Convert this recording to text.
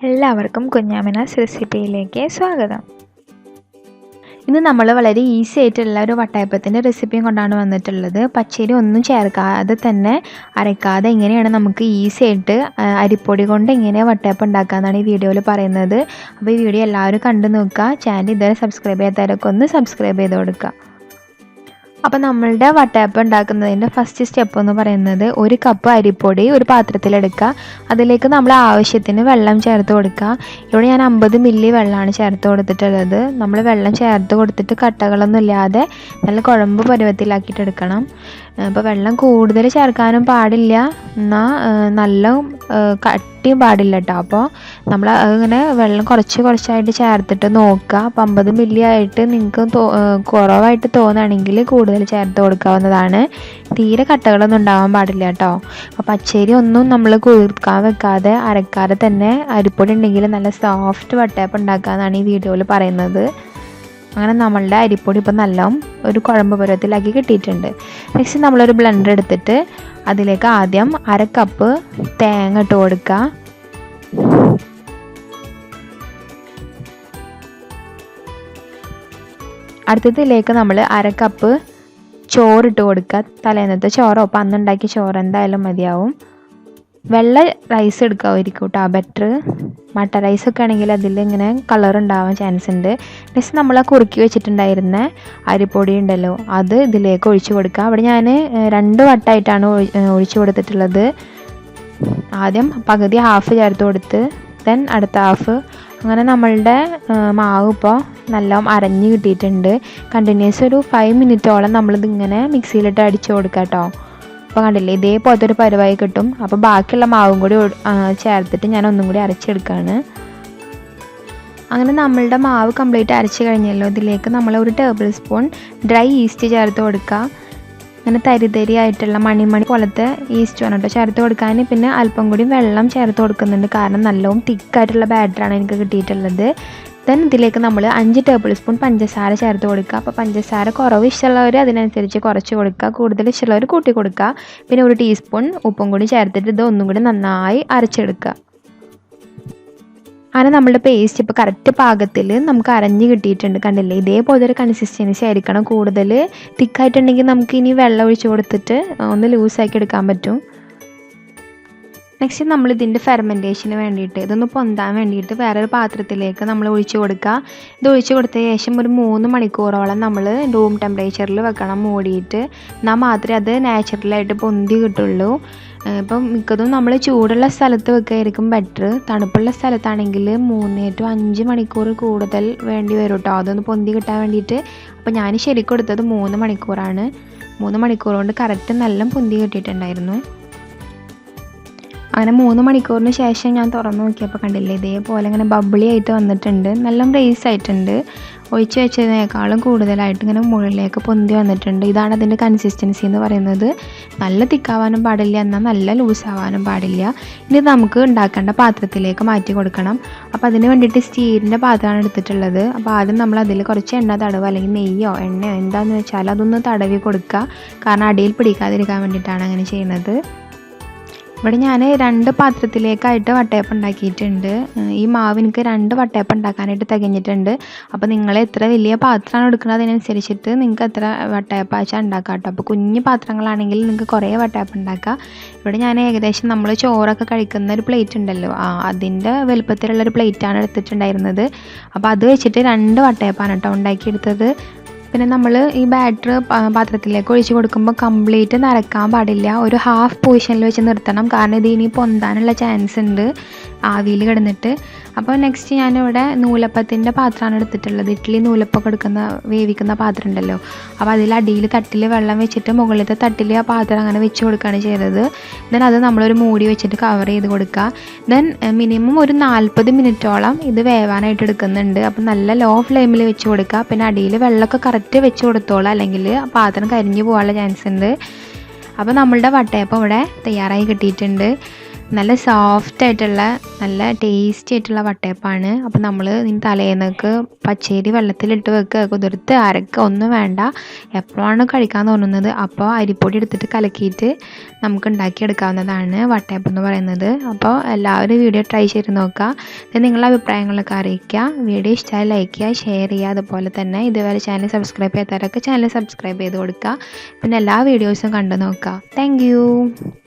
എല്ലാവർക്കും കുഞ്ഞാമിനാസ് റെസിപ്പിയിലേക്ക് സ്വാഗതം. ഇന്ന് നമ്മൾ വളരെ ഈസി ആയിട്ടുള്ള ഒരു വട്ടയപ്പത്തിൻ്റെ റെസിപ്പിയും കൊണ്ടാണ് വന്നിട്ടുള്ളത്. പച്ചരി ഒന്നും ചേർക്കാതെ തന്നെ അരക്കാതെ എങ്ങനെയാണ് നമുക്ക് ഈസി ആയിട്ട് അരിപ്പൊടി കൊണ്ട് എങ്ങനെ വട്ടയപ്പം ഉണ്ടാക്കാമെന്നാണ് ഈ വീഡിയോയിൽ പറയുന്നത്. അപ്പോൾ ഈ വീഡിയോ എല്ലാവരും കണ്ടു നോക്കുക. ചാനൽ ഇതുവരെ സബ്സ്ക്രൈബ് ചെയ്യാത്തവരൊക്കെ ഒന്ന് സബ്സ്ക്രൈബ് ചെയ്ത് കൊടുക്കുക. അപ്പോൾ നമ്മളുടെ വട്ടയപ്പം ഉണ്ടാക്കുന്നതിൻ്റെ ഫസ്റ്റ് സ്റ്റെപ്പ് എന്ന് പറയുന്നത് ഒരു കപ്പ് അരിപ്പൊടി ഒരു പാത്രത്തിലെടുക്കുക. അതിലേക്ക് നമ്മൾ ആവശ്യത്തിന് വെള്ളം ചേർത്ത് കൊടുക്കുക. ഇവിടെ ഞാൻ 50 മില്ലി വെള്ളമാണ് ചേർത്ത് കൊടുത്തിട്ടുള്ളത്. നമ്മൾ വെള്ളം ചേർത്ത് കൊടുത്തിട്ട് കട്ടകളൊന്നും ഇല്ലാതെ നല്ല കുഴമ്പ് പരുവത്തിലാക്കിയിട്ട് എടുക്കണം. അപ്പോൾ വെള്ളം കൂടുതൽ ചേർക്കാനും പാടില്ല, എന്നാൽ നല്ല കട്ടിയും പാടില്ല കേട്ടോ. അപ്പോൾ നമ്മൾ അങ്ങനെ വെള്ളം കുറച്ചായിട്ട് ചേർത്തിട്ട് നോക്കുക. അപ്പോൾ 50 മില്ലി ആയിട്ട് നിങ്ങൾക്ക് കുറവായിട്ട് തോന്നുകയാണെങ്കിൽ കൂടുതൽ ചേർത്ത് കൊടുക്കാവുന്നതാണ്. തീരെ കട്ടകളൊന്നും ഉണ്ടാവാൻ പാടില്ല കേട്ടോ. അപ്പോൾ പച്ചരി ഒന്നും നമ്മൾ കുതിർക്കാൻ വെക്കാതെ അരക്കാതെ തന്നെ അരിപ്പൊടി ഉണ്ടെങ്കിൽ നല്ല സോഫ്റ്റ് വട്ടയപ്പം ഉണ്ടാക്കാമെന്നാണ് ഈ വീഡിയോയിൽ പറയുന്നത്. അങ്ങനെ നമ്മളുടെ അരിപ്പൊടി ഇപ്പോൾ നല്ല ഒരു കുഴമ്പ് പരുവത്തിലാക്കി കിട്ടിയിട്ടുണ്ട്. നെക്സ്റ്റ് നമ്മളൊരു ബ്ലെൻഡർ എടുത്തിട്ട് അതിലേക്ക് ആദ്യം 1/2 കപ്പ് തേങ്ങ ഇട്ട് കൊടുക്കുക. അടുത്തതിലേക്ക് നമ്മൾ 1/2 കപ്പ് ചോറിട്ട് കൊടുക്കുക. തലേന്നത്തെ ചോറോ അപ്പം അന്നുണ്ടാക്കിയ ചോറ് എന്തായാലും മതിയാവും. വെള്ള റൈസ് എടുക്കാമായിരിക്കും കേട്ടോ ബെറ്റർ. മട്ട റൈസൊക്കെ ആണെങ്കിൽ അതിൽ ഇങ്ങനെ കളർ ഉണ്ടാവാൻ ചാൻസ് ഉണ്ട്. നെക്സ്റ്റ് നമ്മൾ ആ കുറുക്കി വെച്ചിട്ടുണ്ടായിരുന്ന അരിപ്പൊടി ഉണ്ടല്ലോ അത് ഇതിലേക്ക് ഒഴിച്ചു കൊടുക്കുക. അവിടെ ഞാൻ 2 വട്ടമായിട്ടാണ് ഒഴിച്ചു കൊടുത്തിട്ടുള്ളത്. ആദ്യം പകുതി ഹാഫ് ചേർത്ത് കൊടുത്ത് ദെൻ അടുത്ത ഹാഫ്. അങ്ങനെ നമ്മളുടെ മാവ് ഇപ്പോൾ നല്ല അരഞ്ഞ് കിട്ടിയിട്ടുണ്ട്. കണ്ടിന്യൂസ് ഒരു 5 മിനിറ്റോളം നമ്മളിതിങ്ങനെ മിക്സിയിലിട്ട് അടിച്ചു കൊടുക്കുക കേട്ടോ. അപ്പോൾ കണ്ടില്ലേ ഇതേപോലത്തെ ഒരു പരുവായി കിട്ടും. അപ്പോൾ ബാക്കിയുള്ള മാവും കൂടി ചേർത്തിട്ട് ഞാൻ ഒന്നും കൂടി അരച്ചെടുക്കുകയാണ്. അങ്ങനെ നമ്മളുടെ മാവ് കംപ്ലീറ്റ് അരച്ച് കഴിഞ്ഞല്ലോ. ഇതിലേക്ക് നമ്മൾ 1 ടേബിൾ സ്പൂൺ ഡ്രൈ ഈസ്റ്റ് ചേർത്ത് കൊടുക്കുക. അങ്ങനെ തരി ആയിട്ടുള്ള മണി പോലത്തെ ഈസ്റ്റ് വേണം കേട്ടോ ചേർത്ത് കൊടുക്കാൻ. പിന്നെ അല്പം കൂടി വെള്ളം ചേർത്ത് കൊടുക്കുന്നുണ്ട്, കാരണം നല്ലോണം തിക്കായിട്ടുള്ള ബാറ്ററാണ് എനിക്ക് കിട്ടിയിട്ടുള്ളത്. ദെൻ ഇതിലേക്ക് നമ്മൾ 5 ടേബിൾ സ്പൂൺ പഞ്ചസാര ചേർത്ത് കൊടുക്കുക. അപ്പോൾ പഞ്ചസാര കുറവ് ഇഷ്ടമുള്ളവർ അതിനനുസരിച്ച് കുറച്ച് കൊടുക്കുക, കൂടുതൽ ഇഷ്ടമുള്ളവർ കൂട്ടി കൊടുക്കുക. പിന്നെ 1 ടീസ്പൂൺ ഉപ്പും കൂടി ചേർത്തിട്ട് ഇത് ഒന്നും കൂടി നന്നായി അരച്ചെടുക്കുക. അങ്ങനെ നമ്മളുടെ പേസ്റ്റ് ഇപ്പോൾ കറക്റ്റ് പാകത്തിൽ നമുക്ക് അരഞ്ഞ് കിട്ടിയിട്ടുണ്ട്. കണ്ടില്ലേ ഇതേപോലെ ഒരു കൺസിസ്റ്റൻസി ആയിരിക്കണം. കൂടുതൽ തിക്കായിട്ടുണ്ടെങ്കിൽ നമുക്ക് ഇനി വെള്ളം ഒഴിച്ച് കൊടുത്തിട്ട് ഒന്ന് ലൂസാക്കി എടുക്കാൻ പറ്റും. നെക്സ്റ്റ് നമ്മൾ ഇതിൻ്റെ ഫെർമെൻറ്റേഷന് വേണ്ടിയിട്ട് ഇതൊന്ന് പൊന്താൻ വേണ്ടിയിട്ട് വേറൊരു പാത്രത്തിലേക്ക് നമ്മൾ ഒഴിച്ച് കൊടുക്കുക. ഇത് ഒഴിച്ച് കൊടുത്ത ശേഷം ഒരു 3 മണിക്കൂറോളം നമ്മൾ റൂം ടെമ്പറേച്ചറിൽ വെക്കണം മൂടിയിട്ട്. എന്നാൽ മാത്രമേ അത് നാച്ചുറലായിട്ട് പൊന്തി കിട്ടുള്ളൂ. ഇപ്പം മിക്കതും നമ്മൾ ചൂടുള്ള സ്ഥലത്ത് വെക്കുകയായിരിക്കും ബെറ്റർ. തണുപ്പുള്ള സ്ഥലത്താണെങ്കിൽ 3 to 5 മണിക്കൂർ കൂടുതൽ വേണ്ടി വരും കേട്ടോ അതൊന്ന് പൊന്തി കിട്ടാൻ വേണ്ടിയിട്ട്. അപ്പോൾ ഞാൻ ശരിക്കും കൊടുത്തത് 3 മണിക്കൂറാണ്. 3 മണിക്കൂർ കൊണ്ട് കറക്റ്റ് നല്ല പൊന്തി കിട്ടിയിട്ടുണ്ടായിരുന്നു. അങ്ങനെ 3 മണിക്കൂറിന് ശേഷം ഞാൻ തുറന്നു നോക്കിയപ്പോൾ കണ്ടില്ലേ ഇതേപോലെ ഇങ്ങനെ ബബിളി ആയിട്ട് വന്നിട്ടുണ്ട്. നല്ല റൈസ് ആയിട്ടുണ്ട്. ഒഴിച്ച് വെച്ചതിനേക്കാളും കൂടുതലായിട്ട് ഇങ്ങനെ മുകളിലേക്ക് പൊന്തി വന്നിട്ടുണ്ട്. ഇതാണ് അതിൻ്റെ കൺസിസ്റ്റൻസി എന്ന് പറയുന്നത്. നല്ല തിക്കാവാനും പാടില്ല, എന്നാൽ നല്ല ലൂസാവാനും പാടില്ല. ഇനി നമുക്ക് ഉണ്ടാക്കേണ്ട പാത്രത്തിലേക്ക് മാറ്റി കൊടുക്കണം. അപ്പോൾ അതിന് വേണ്ടിയിട്ട് സ്റ്റീലിൻ്റെ പാത്രമാണ് എടുത്തിട്ടുള്ളത്. അപ്പോൾ ആദ്യം നമ്മൾ അതിൽ കുറച്ച് എണ്ണ തടവ് അല്ലെങ്കിൽ നെയ്യോ എണ്ണയോ എന്താണെന്ന് വെച്ചാൽ അതൊന്ന് തടവി കൊടുക്കുക. കാരണം അടിയിൽ പിടിക്കാതിരിക്കാൻ വേണ്ടിയിട്ടാണ് അങ്ങനെ ചെയ്യുന്നത്. ഇവിടെ ഞാൻ 2 പാത്രത്തിലേക്കായിട്ട് വട്ടയപ്പം ഉണ്ടാക്കിയിട്ടുണ്ട്. ഈ മാവ് എനിക്ക് 2 വട്ടയപ്പം ഉണ്ടാക്കാനായിട്ട് തികഞ്ഞിട്ടുണ്ട്. അപ്പോൾ നിങ്ങൾ എത്ര വലിയ പാത്രമാണ് എടുക്കുന്നത് അതിനനുസരിച്ചിട്ട് നിങ്ങൾക്ക് എത്ര വട്ടയപ്പം വെച്ചാൽ ഉണ്ടാക്കാം കേട്ടോ. അപ്പോൾ കുഞ്ഞു പാത്രങ്ങളാണെങ്കിൽ നിങ്ങൾക്ക് കുറേ വട്ടയപ്പം ഉണ്ടാക്കാം. ഇവിടെ ഞാൻ ഏകദേശം നമ്മൾ ചോറൊക്കെ കഴിക്കുന്ന ഒരു പ്ലേറ്റ് ഉണ്ടല്ലോ അതിൻ്റെ വലുപ്പത്തിലുള്ളൊരു പ്ലേറ്റാണ് എടുത്തിട്ടുണ്ടായിരുന്നത്. അപ്പോൾ അത് വെച്ചിട്ട് 2 വട്ടയപ്പാണ് കേട്ടോ ഉണ്ടാക്കിയെടുത്തത്. പിന്നെ നമ്മൾ ഈ ബാറ്റർ പാത്രത്തിലേക്ക് ഒഴിച്ച് കൊടുക്കുമ്പോൾ കംപ്ലീറ്റ് നിറക്കാൻ പാടില്ല. ഒരു ഹാഫ് പൊസിഷനിൽ വെച്ച് നിർത്തണം, കാരണം ഇത് ഇനി പൊന്താനുള്ള ചാൻസ് ഉണ്ട് ആവിയിൽ കിടന്നിട്ട്. അപ്പോൾ നെക്സ്റ്റ് ഞാനിവിടെ നൂലപ്പത്തിൻ്റെ പാത്രമാണ് എടുത്തിട്ടുള്ളത്. ഇഡ്ഡലി നൂലപ്പൊക്കെ വേവിക്കുന്ന പാത്രം ഉണ്ടല്ലോ, അപ്പോൾ അതിൽ അടിയിൽ തട്ടിൽ വെള്ളം വെച്ചിട്ട് മുകളിലത്തെ തട്ടിൽ ആ പാത്രം അങ്ങനെ വെച്ച് കൊടുക്കുകയാണ് ചെയ്തത്. ദെൻ അത് നമ്മളൊരു മൂടി വെച്ചിട്ട് കവർ ചെയ്ത് കൊടുക്കുക. ദെൻ മിനിമം ഒരു 40 മിനിറ്റോളം ഇത് വേവാനായിട്ട് എടുക്കുന്നുണ്ട്. അപ്പോൾ നല്ല ലോ ഫ്ലെയിമിൽ വെച്ച് കൊടുക്കുക. പിന്നെ അടിയിൽ വെള്ളമൊക്കെ കറക്റ്റ് വെച്ച് കൊടുത്തോളാം, അല്ലെങ്കിൽ പാത്രം കരിഞ്ഞു പോകാനുള്ള ചാൻസ് ഉണ്ട്. അപ്പോൾ നമ്മളുടെ വട്ടയപ്പം ഇവിടെ തയ്യാറായി കിട്ടിയിട്ടുണ്ട്. നല്ല സോഫ്റ്റ് ആയിട്ടുള്ള നല്ല ടേസ്റ്റി ആയിട്ടുള്ള വട്ടയപ്പമാണ്. അപ്പോൾ നമ്മൾ തലേന്നൊക്കെ പച്ചരി വെള്ളത്തിലിട്ട് വെക്കുക, കുതിർത്ത് അരക്കുക ഒന്നും വേണ്ട. എപ്പോഴാണ് കഴിക്കാൻ തോന്നുന്നത് അപ്പോൾ അരിപ്പൊടി എടുത്തിട്ട് കലക്കിയിട്ട് നമുക്ക് ഉണ്ടാക്കിയെടുക്കാവുന്നതാണ് വട്ടയപ്പം എന്ന് പറയുന്നത്. അപ്പോൾ എല്ലാവരും വീഡിയോ ട്രൈ ചെയ്ത് നോക്കുക. ഇത് നിങ്ങളുടെ അഭിപ്രായങ്ങളൊക്കെ അറിയിക്കുക. വീഡിയോ ഇഷ്ടമായി ലൈക്ക് ചെയ്യുക, ഷെയർ ചെയ്യുക. അതുപോലെ തന്നെ ഇതുവരെ ചാനൽ സബ്സ്ക്രൈബ് ചെയ്യാത്തവരൊക്കെ ചാനൽ സബ്സ്ക്രൈബ് ചെയ്ത് കൊടുക്കുക. പിന്നെ എല്ലാ വീഡിയോസും കണ്ടു നോക്കുക. താങ്ക്